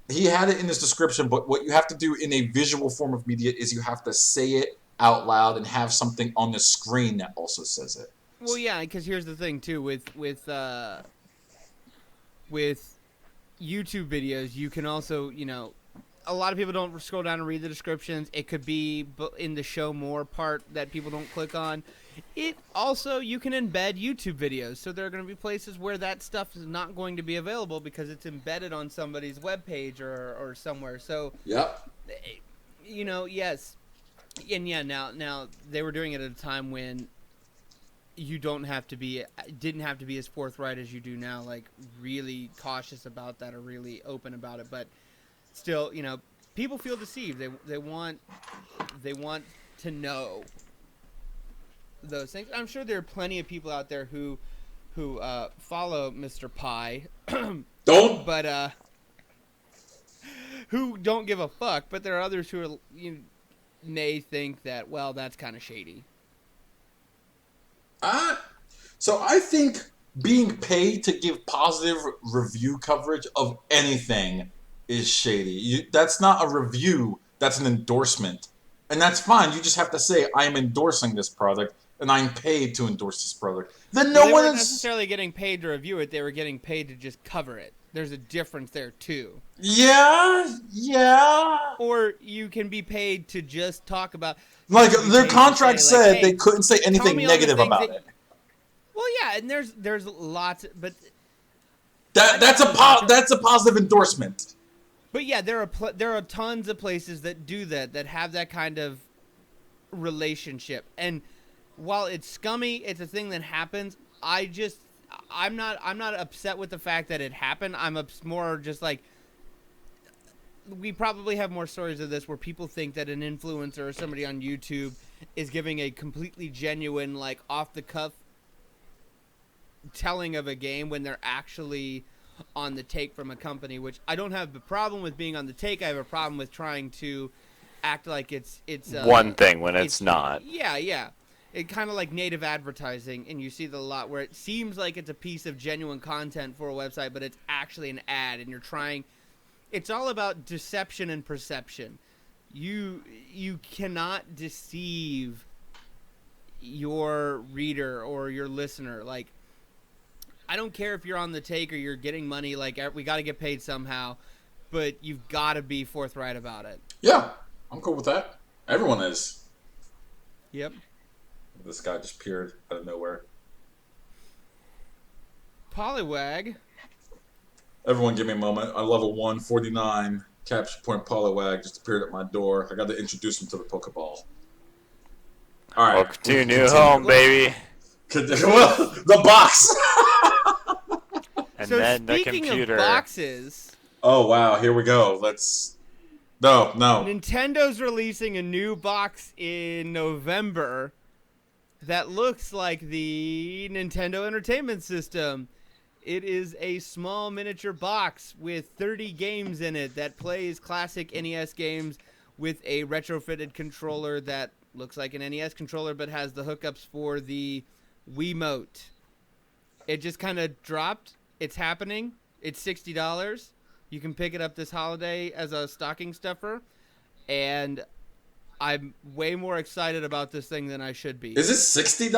He had it in his description, but what you have to do in a visual form of media is you have to say it out loud and have something on the screen that also says it. Well, yeah, because here's the thing too with YouTube videos, you can also a lot of people don't scroll down and read the descriptions. It could be in the show more part that people don't click on. It also, you can embed YouTube videos. So there are going to be places where that stuff is not going to be available because it's embedded on somebody's webpage or somewhere. So, yep. Yes. And yeah, now they were doing it at a time when you didn't have to be as forthright as you do now, really cautious about that or really open about it. But still, people feel deceived. They want to know those things. I'm sure there are plenty of people out there who follow Mr. Pie. Don't. But who don't give a fuck, but there are others who are, may think that, well, that's kind of shady. So I think being paid to give positive review coverage of anything is shady. That's not a review. That's an endorsement. And that's fine. You just have to say, I'm endorsing this product, and I'm paid to endorse this product. Then They weren't necessarily getting paid to review it. They were getting paid to just cover it. There's a difference there, too. Yeah. Or you can be paid to just talk about... Like, their contract said they couldn't say anything negative about it. Well, yeah, and there's lots, but... That's a positive endorsement. But yeah, there are tons of places that do that have that kind of relationship. And while it's scummy, it's a thing that happens. I'm not upset with the fact that it happened. I'm more just like, we probably have more stories of this where people think that an influencer or somebody on YouTube is giving a completely genuine, like, off the cuff telling of a game when they're actually on the take from a company, which I don't have a problem with being on the take. I have a problem with trying to act like it's one thing when it's not. Yeah. It kind of like native advertising, and you see the lot where it seems like it's a piece of genuine content for a website, but it's actually an ad, and you're trying. It's all about deception and perception. You cannot deceive your reader or your listener. Like, I don't care if you're on the take or you're getting money. Like, we got to get paid somehow, but you've got to be forthright about it. Yeah, I'm cool with that. Everyone is. Yep. This guy just appeared out of nowhere. Poliwag. Everyone give me a moment. I level 149. Capture point Poliwag just appeared at my door. I got to introduce him to the Pokeball. All right. Welcome to your new home, baby. Well, the box. And so then the speaking computer. of boxes. Oh, wow. Here we go. Let's... No. Nintendo's releasing a new box in November that looks like the Nintendo Entertainment System. It is a small miniature box with 30 games in it that plays classic NES games with a retrofitted controller that looks like an NES controller but has the hookups for the Wiimote. It just kind of dropped. It's happening. It's $60. You can pick it up this holiday as a stocking stuffer, and I'm way more excited about this thing than I should be. Is it $60?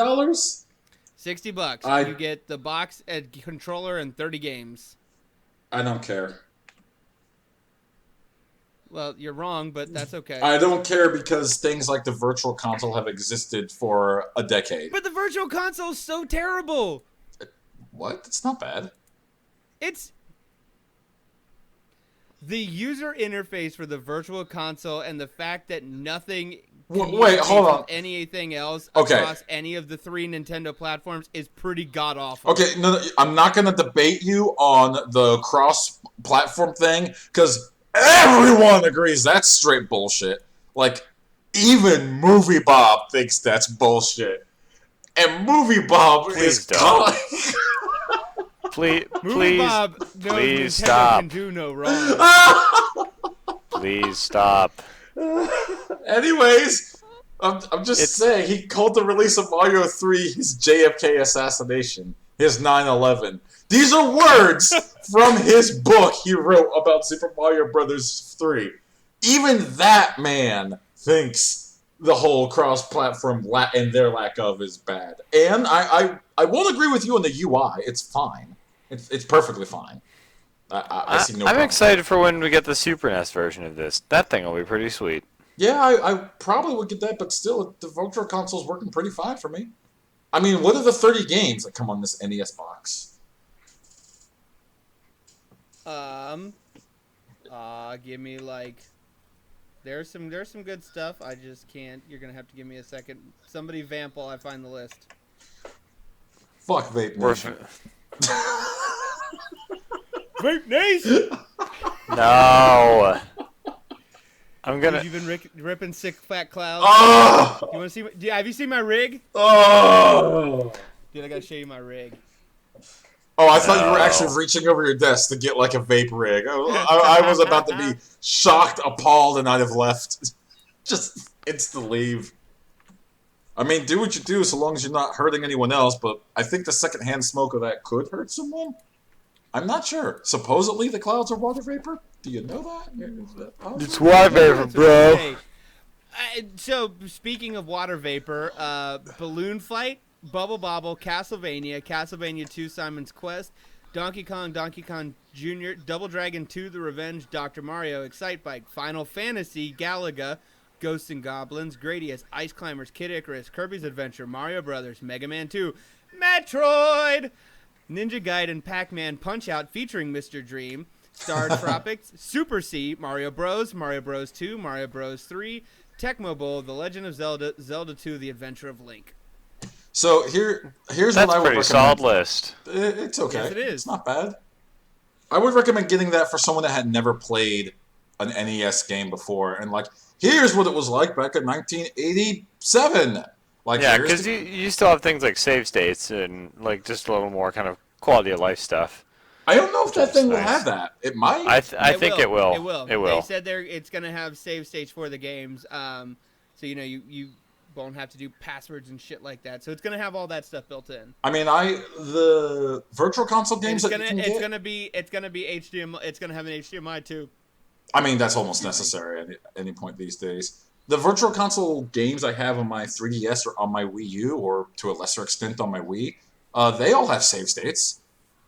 $60. You get the box, a controller, and 30 games. I don't care. Well, you're wrong, but that's okay. I don't care because things like the Virtual Console have existed for a decade. But the Virtual Console is so terrible. What? It's not bad. It's... The user interface for the Virtual Console and the fact that nothing Wait, hold on. anything else Okay. across any of the 3 Nintendo platforms is pretty god-awful. Okay, no, I'm not going to debate you on the cross-platform thing, because everyone agrees that's straight bullshit. Like, even Movie Bob thinks that's bullshit. And Movie Bob is... Please, Bob knows please Nintendo stop. can do no wrong. Please stop. Anyways, I'm just saying, he called the release of Mario 3 his JFK assassination, his 9/11. These are words from his book he wrote about Super Mario Brothers 3. Even that man thinks the whole cross-platform and their lack of is bad. And I won't agree with you on the UI. It's fine. It's perfectly fine. I see no problem. I'm excited for when we get the Super NES version of this. That thing will be pretty sweet. Yeah, I probably would get that, but still, the Virtual Console's working pretty fine for me. I mean, what are the 30 games that come on this NES box? Give me like... There's some good stuff. I just can't. You're gonna have to give me a second. Somebody vamp while I find the list. Fuck Vape Nation. Vape Nation! No. I'm gonna... You've been ripping sick fat clouds. Oh! You wanna see? Have you seen my rig? Oh! Dude, I gotta show you my rig. Oh, I thought you were actually reaching over your desk to get like a vape rig. I was about to be shocked, appalled, and I'd have left. Just instant leave. I mean, do what you do so long as you're not hurting anyone else, but I think the secondhand smoke of that could hurt someone. I'm not sure. Supposedly the clouds are water vapor? Do you know that? It's water vapor, bro. So, speaking of water vapor, Balloon Fight, Bubble Bobble, Castlevania 2, Simon's Quest, Donkey Kong Jr., Double Dragon 2, The Revenge, Dr. Mario, Excite Bike, Final Fantasy, Galaga, Ghosts and Goblins, Gradius, Ice Climbers, Kid Icarus, Kirby's Adventure, Mario Brothers, Mega Man 2, Metroid, Ninja Gaiden, Pac-Man Punch-Out featuring Mr. Dream, Star Tropics, Super C, Mario Bros. 2, Mario Bros. 3, Tecmo Bowl, The Legend of Zelda, Zelda 2, The Adventure of Link. So here's what I would recommend. That's a pretty solid list. It's okay. Yes, it is. It's not bad. I would recommend getting that for someone that had never played an NES game before, and like, here's what it was like back in 1987. Like, yeah, because you still have things like save states and like just a little more kind of quality of life stuff. I don't know if that thing will have that. It might. I think it will. It will. It will. They said it's going to have save states for the games, so you won't have to do passwords and shit like that. So it's going to have all that stuff built in. I mean, the virtual console games it's going to be HDMI. It's going to have an HDMI too. I mean, that's almost necessary at any point these days. The virtual console games I have on my 3DS or on my Wii U, or to a lesser extent on my Wii, they all have save states.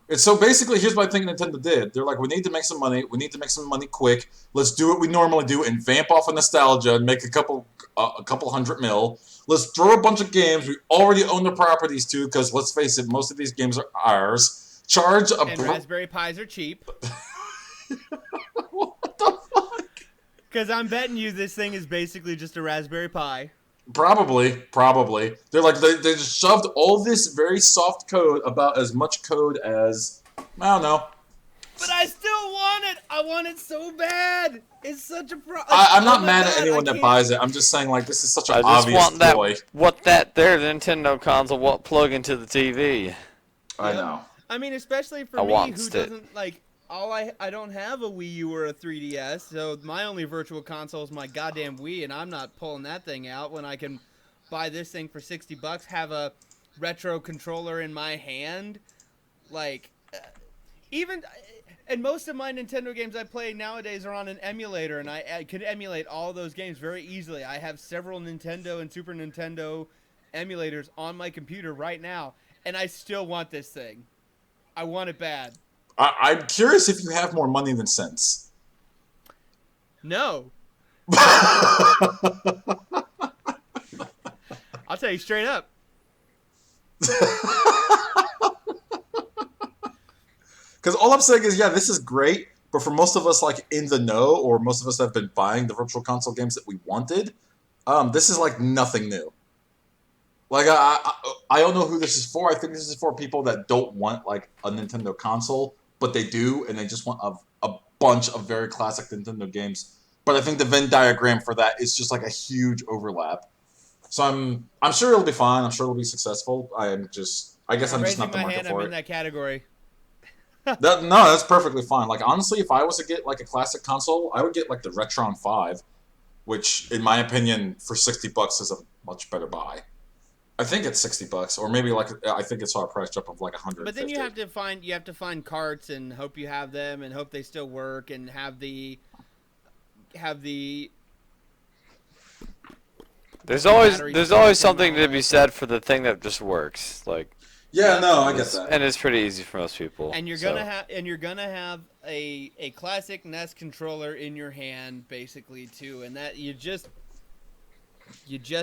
And so basically, here's what I think Nintendo did. They're like, we need to make some money. We need to make some money quick. Let's do what we normally do and vamp off of nostalgia and make a couple $100 million. Let's throw a bunch of games we already own the properties to, because let's face it, most of these games are ours. Charge a... And Raspberry Pis are cheap. What the fuck? Because I'm betting you this thing is basically just a Raspberry Pi. Probably. They're like, they just shoved all this very soft code, about as much code as, I don't know. But I still want it. I want it so bad. It's such a problem. I'm not mad at anyone that buys it. I'm just saying, like, this is such an obvious toy. Their Nintendo console won't plug into the TV. I know. I mean, especially for me, who doesn't, like, I don't have a Wii U or a 3DS, so my only virtual console is my goddamn Wii, and I'm not pulling that thing out when I can buy this thing for $60, have a retro controller in my hand. Like, and most of my Nintendo games I play nowadays are on an emulator, and I can emulate all those games very easily. I have several Nintendo and Super Nintendo emulators on my computer right now, and I still want this thing. I want it bad. I'm curious if you have more money than sense. No. I'll tell you straight up. Because all I'm saying is, yeah, this is great, but for most of us, like, in the know, or most of us that have been buying the virtual console games that we wanted, this is, like, nothing new. Like, I don't know who this is for. I think this is for people that don't want, like, a Nintendo console, but they do, and they just want a bunch of very classic Nintendo games. But I think the Venn diagram for that is just, like, a huge overlap. So I'm sure it'll be fine. I'm sure it'll be successful. I guess I'm just not the market for it. I'm in that category. No, that's perfectly fine. Like, honestly, if I was to get, like, a classic console, I would get, like, the Retron 5, which, in my opinion, for $60 is a much better buy. I think it's $60, or maybe, like, I think it saw a price jump of, like, $150. But then you have to find carts and hope you have them and hope they still work and have the. There's always something to be said for the thing that just works, like. Yeah, no, I get that. And it's pretty easy for most people. And you're gonna have a classic NES controller in your hand, basically, too, and that you just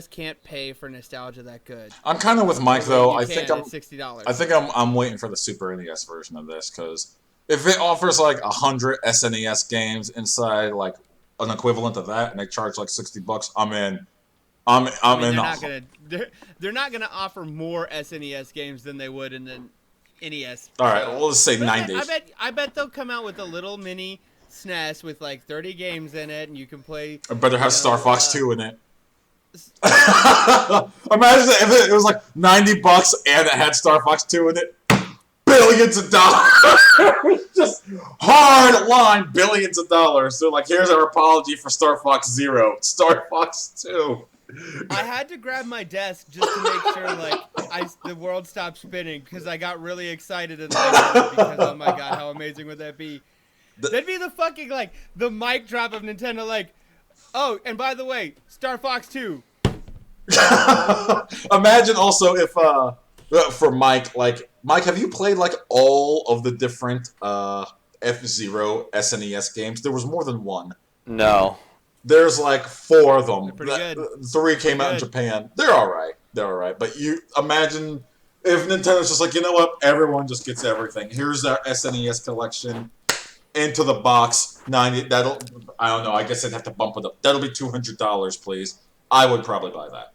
can't pay for nostalgia that good. I'm kind of with Mike though. I think I'm $60. I think I'm waiting for the Super NES version of this, because if it offers like 100 SNES games inside like an equivalent of that, and they charge like $60, I'm in. I'm in. They're not gonna offer more SNES games than they would in the NES. All right, well, let's say 90. I bet they'll come out with a little mini SNES with like 30 games in it, and you can play. I better have Star Fox 2 in it. Imagine if it was like $90 and it had Star Fox 2 in it. Boom! billions of dollars. Just hard line billions of dollars. They're like, here's our apology for Star Fox Zero, Star Fox 2. I had to grab my desk just to make sure, like, the world stopped spinning because I got really excited and because, oh my god, how amazing would that be? That'd be the fucking, like, the mic drop of Nintendo, like, oh, and by the way, Star Fox 2. Imagine also if, for Mike, like, Mike, have you played, like, all of the different F-Zero SNES games? There was more than one. No. There's like 4 of them. They're pretty good. 3 came out in Japan. They're alright. They're alright. But you imagine if Nintendo's just like, you know what? Everyone just gets everything. Here's our SNES collection. Into the box. 90. That'll, I don't know. I guess I'd have to bump it up. That'll be $200, please. I would probably buy that.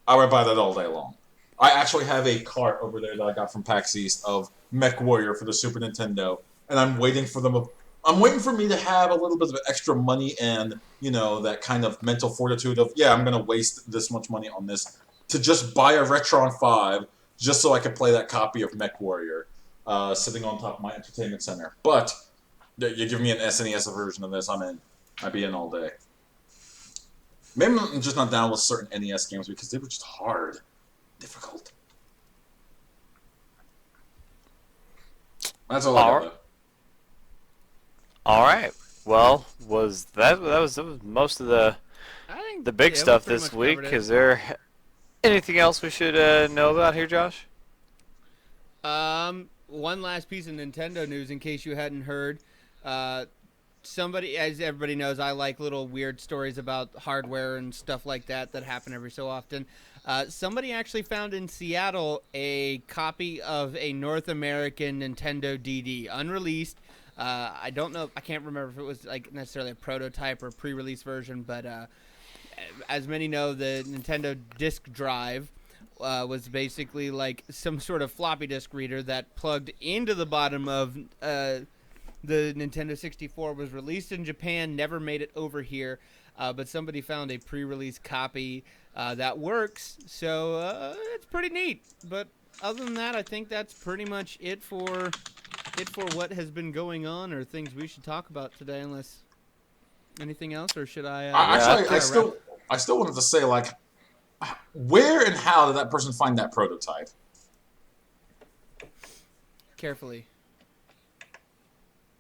I would buy that all day long. I actually have a cart over there that I got from PAX East of Mech Warrior for the Super Nintendo. And I'm waiting for them. I'm waiting for me to have a little bit of extra money and, you know, that kind of mental fortitude of, yeah, I'm going to waste this much money on this to just buy a Retron 5 just so I can play that copy of Mech Warrior sitting on top of my entertainment center. But you give me an SNES version of this, I'm in. I'd be in all day. Maybe I'm just not down with certain NES games because they were just hard. Difficult. That's all I got, though. All right. Well, that was most of the big stuff this week. Is there anything else we should know about here, Josh? One last piece of Nintendo news, in case you hadn't heard. Somebody, as everybody knows, I like little weird stories about hardware and stuff like that happen every so often. Somebody actually found in Seattle a copy of a North American Nintendo DD, unreleased. I don't know. I can't remember if it was like necessarily a prototype or pre-release version, but as many know, the Nintendo disk drive was basically like some sort of floppy disk reader that plugged into the bottom of the Nintendo 64. Was released in Japan, never made it over here, but somebody found a pre-release copy that works, so it's pretty neat. But other than that, I think that's pretty much it for what has been going on or things we should talk about today, unless anything else, or should I? Actually, I still wanted to say, like, where and how did that person find that prototype? Carefully.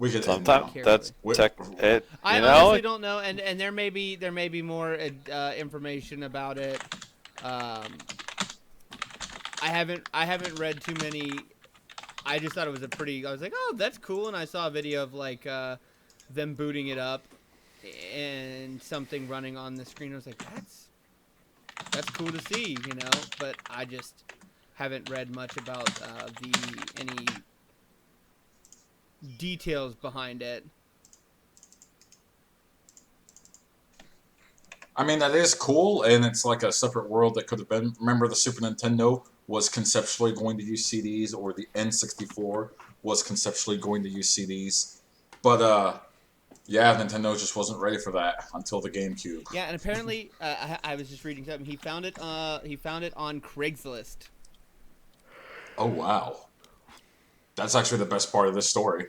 We could sometimes that's tech. I honestly don't know, and there may be more information about it. I haven't read too many. I just thought it was I was like, oh, that's cool, and I saw a video of like them booting it up and something running on the screen. I was like, that's cool to see, you know. But I just haven't read much about any details behind it. I mean, that is cool, and it's like a separate world that could have been. Remember, the Super Nintendo was conceptually going to use CDs, or the N64 was conceptually going to use CDs. But, yeah, Nintendo just wasn't ready for that until the GameCube. Yeah, and apparently, I was just reading something. He found it on Craigslist. Oh, wow. That's actually the best part of this story.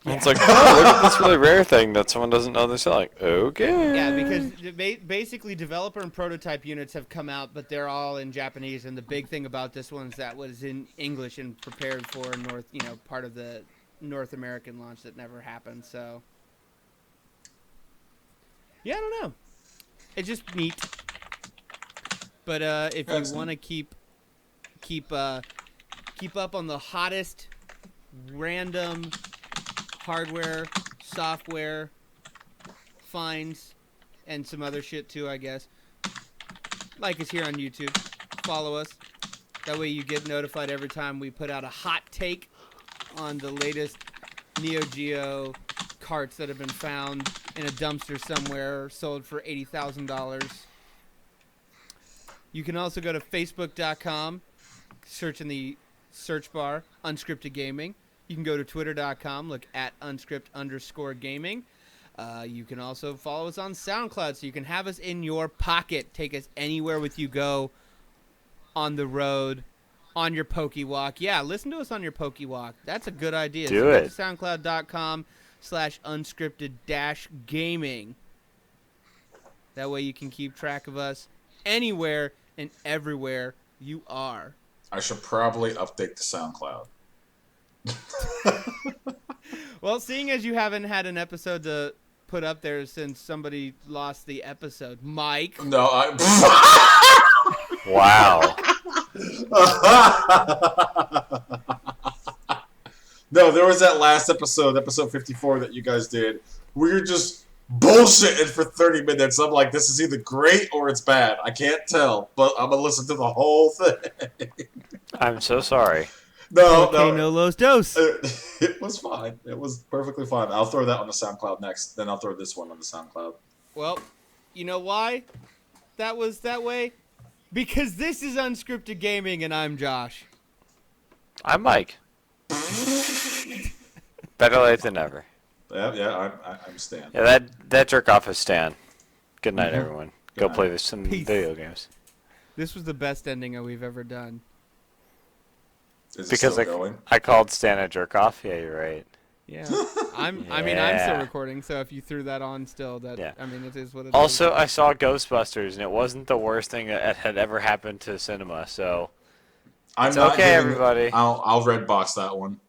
Yeah. It's like, oh, look at this really rare thing that someone doesn't know they're selling. Okay. Yeah, because basically developer and prototype units have come out, but they're all in Japanese. And the big thing about this one is that was in English and prepared for part of the North American launch that never happened. So, yeah, I don't know. It's just neat. But if you want to keep up on the hottest random hardware, software finds, and some other shit too, I guess, like us here on YouTube. Follow us. That way you get notified every time we put out a hot take on the latest Neo Geo carts that have been found in a dumpster somewhere, sold for $80,000. You can also go to facebook.com, search in the search bar, Unscripted Gaming. You can go to twitter.com, look at unscript_gaming. You can also follow us on SoundCloud, so you can have us in your pocket. Take us anywhere with you go, on the road, on your PokeWalk. Yeah, listen to us on your PokeWalk. That's a good idea. Do so it. Go to SoundCloud.com/unscripted-gaming. That way you can keep track of us anywhere and everywhere you are. I should probably update the SoundCloud. Well, seeing as you haven't had an episode to put up there since somebody lost the episode, Mike. No, Wow. No, there was that last episode 54 that you guys did. We were just bullshitting for 30 minutes. I'm like, this is either great or it's bad. I can't tell, but I'm gonna listen to the whole thing. I'm so sorry. No, No Los Dos. It was fine. It was perfectly fine. I'll throw that on the SoundCloud next. Then I'll throw this one on the SoundCloud. Well, you know why that was that way? Because this is Unscripted Gaming, and I'm Josh. I'm Mike. Better late than never. Yeah, I'm Stan. Yeah, that jerk off is Stan. Good night, Mhm. everyone. Go play some Peace. video games. This was the best ending we've ever done. Is it Because still going? I called Stan a jerk off. Yeah, you're right. Yeah, I'm still Yeah. recording. So if you threw that on, still, it is what it is. Also, I saw Ghostbusters, and it wasn't the worst thing that had ever happened to cinema. So I'm it's not okay, giving- everybody. I'll red box that one.